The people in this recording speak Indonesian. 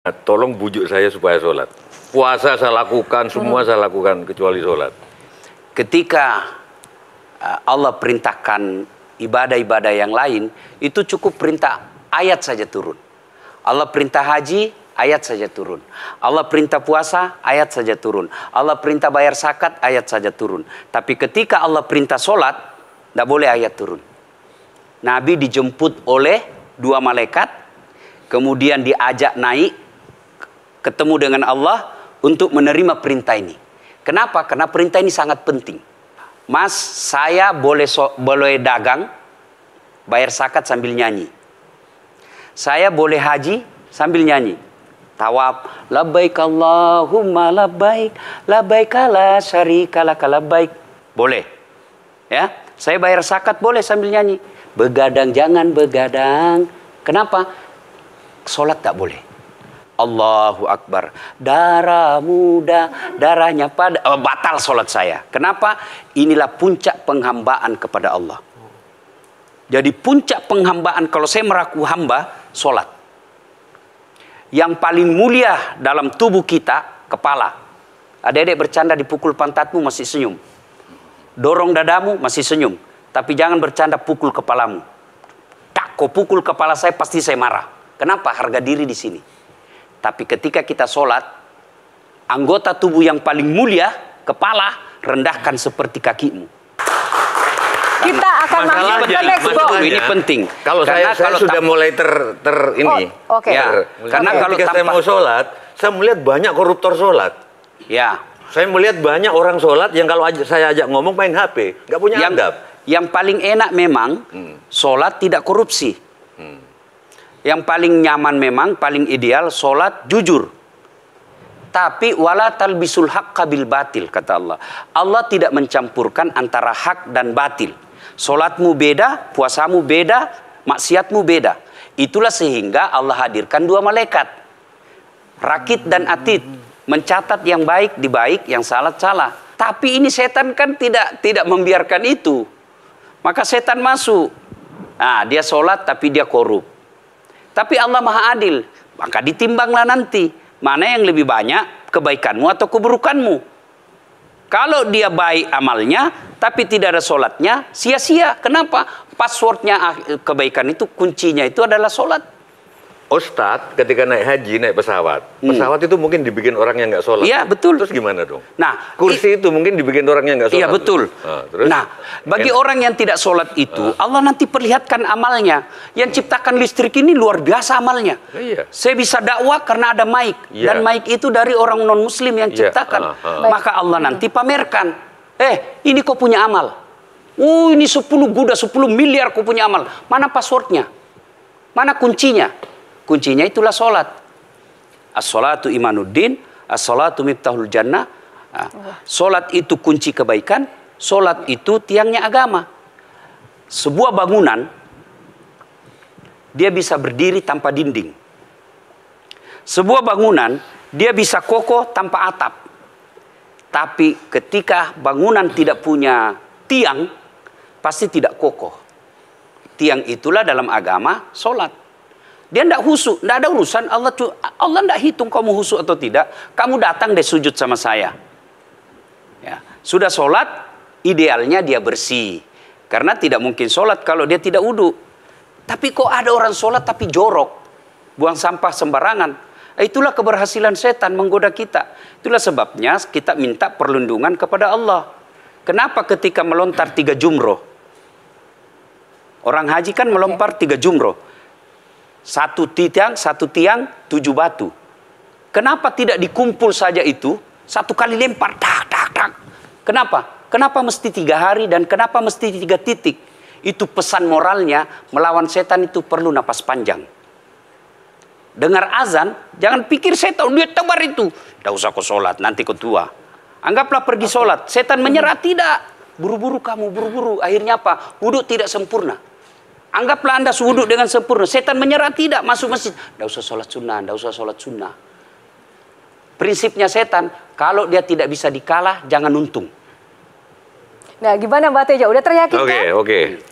Tolong bujuk saya supaya sholat. Puasa saya lakukan, semua saya lakukan kecuali sholat. Ketika Allah perintahkan ibadah-ibadah yang lain, itu cukup perintah ayat saja turun. Allah perintah haji, ayat saja turun. Allah perintah puasa, ayat saja turun. Allah perintah bayar zakat, ayat saja turun. Tapi ketika Allah perintah sholat, tidak boleh ayat turun. Nabi dijemput oleh 2 malaikat, kemudian diajak naik, ketemu dengan Allah untuk menerima perintah ini. Kenapa? Karena perintah ini sangat penting. Mas, saya boleh dagang, bayar zakat sambil nyanyi. Saya boleh haji sambil nyanyi. Tawaf, labbaik Allahumma labbaik, labbaik la syarika laka labbaik. Boleh. Ya, saya bayar zakat boleh sambil nyanyi. Begadang jangan begadang. Kenapa? Sholat tak boleh. Allahu Akbar. Darah muda, darahnya pada batal sholat saya. Kenapa? Inilah puncak penghambaan kepada Allah. Jadi puncak penghambaan kalau saya meraku hamba, sholat. Yang paling mulia dalam tubuh kita, kepala. Adik-adik bercanda dipukul pantatmu masih senyum. Dorong dadamu masih senyum. Tapi jangan bercanda pukul kepalamu. Tak, kau pukul kepala saya pasti saya marah. Kenapa? Harga diri di sini. Tapi ketika kita sholat, anggota tubuh yang paling mulia, kepala, rendahkan seperti kakimu. Kita akan masuk ke next goal. Ini penting. Kalau saya sudah mulai ini. Oke. Ya, karena kalau saya mau sholat, saya melihat banyak koruptor sholat. Ya. Saya melihat banyak orang sholat yang kalau saya ajak ngomong main HP, nggak punya adab. Yang paling enak memang sholat tidak korupsi. Yang paling nyaman memang, paling ideal, sholat jujur. Tapi wala talbisul haqqa bil batil, kata Allah. Allah tidak mencampurkan antara hak dan batil. Sholatmu beda, puasamu beda, maksiatmu beda. Itulah sehingga Allah hadirkan 2 malaikat. Rakit dan atid. Mencatat yang baik di baik, yang salah salah. Tapi ini setan kan tidak membiarkan itu. Maka setan masuk. Nah, dia sholat tapi dia korup. Tapi Allah Maha Adil, maka ditimbanglah nanti mana yang lebih banyak, kebaikanmu atau keburukanmu. Kalau dia baik amalnya, tapi tidak ada sholatnya, sia-sia. Kenapa? Passwordnya kebaikan itu, kuncinya itu adalah sholat. Ustadz ketika naik haji, naik pesawat. Pesawat itu mungkin dibikin orang yang nggak sholat. Iya, betul. Terus gimana dong? Nah, kursi itu mungkin dibikin orang yang nggak sholat. Iya, betul. Terus? Nah, bagi orang yang tidak sholat itu, Allah nanti perlihatkan amalnya. Yang ciptakan listrik ini luar biasa amalnya. Iya. Saya bisa dakwah karena ada mic. Iya. Dan mic itu dari orang non-muslim yang ciptakan. Maka Allah nanti pamerkan. Ini kau punya amal. Ini 10 guda, 10 miliar kau punya amal. Mana passwordnya? Mana kuncinya? Kuncinya itulah sholat. As-sholatu imanuddin, as-sholatu miftahul jannah. Sholat itu kunci kebaikan, sholat itu tiangnya agama. Sebuah bangunan, dia bisa berdiri tanpa dinding. Sebuah bangunan, dia bisa kokoh tanpa atap. Tapi ketika bangunan tidak punya tiang, pasti tidak kokoh. Tiang itulah dalam agama, sholat. Dia tidak husuk, tidak ada urusan. Allah tidak hitung kamu husuk atau tidak. Kamu datang deh sujud sama saya. Ya. Sudah sholat, idealnya dia bersih. Karena tidak mungkin sholat kalau dia tidak wudhu. Tapi kok ada orang sholat tapi jorok. Buang sampah sembarangan. Itulah keberhasilan setan menggoda kita. Itulah sebabnya kita minta perlindungan kepada Allah. Kenapa ketika melontar 3 jumroh? Orang haji kan melempar 3 jumroh. 1 tiang, 7 batu. Kenapa tidak dikumpul saja itu? 1 kali lempar, tak, tak, tak. Kenapa? Kenapa mesti 3 hari dan kenapa mesti 3 titik? Itu pesan moralnya, melawan setan itu perlu napas panjang. Dengar azan, jangan pikir setan, dia tebar itu. Tidak usah kau sholat, nanti kau tua. Anggaplah pergi sholat, setan menyerah, tidak. Buru-buru kamu, buru-buru. Akhirnya apa? Wudhu tidak sempurna. Anggaplah Anda wudhu dengan sempurna. Setan menyerah, tidak. Masuk masjid. Tidak usah sholat sunnah. Tidak usah sholat sunnah. Prinsipnya setan, kalau dia tidak bisa dikalah, jangan untung. Nah, gimana Mbak Teja? Udah teryakinkan? Oke.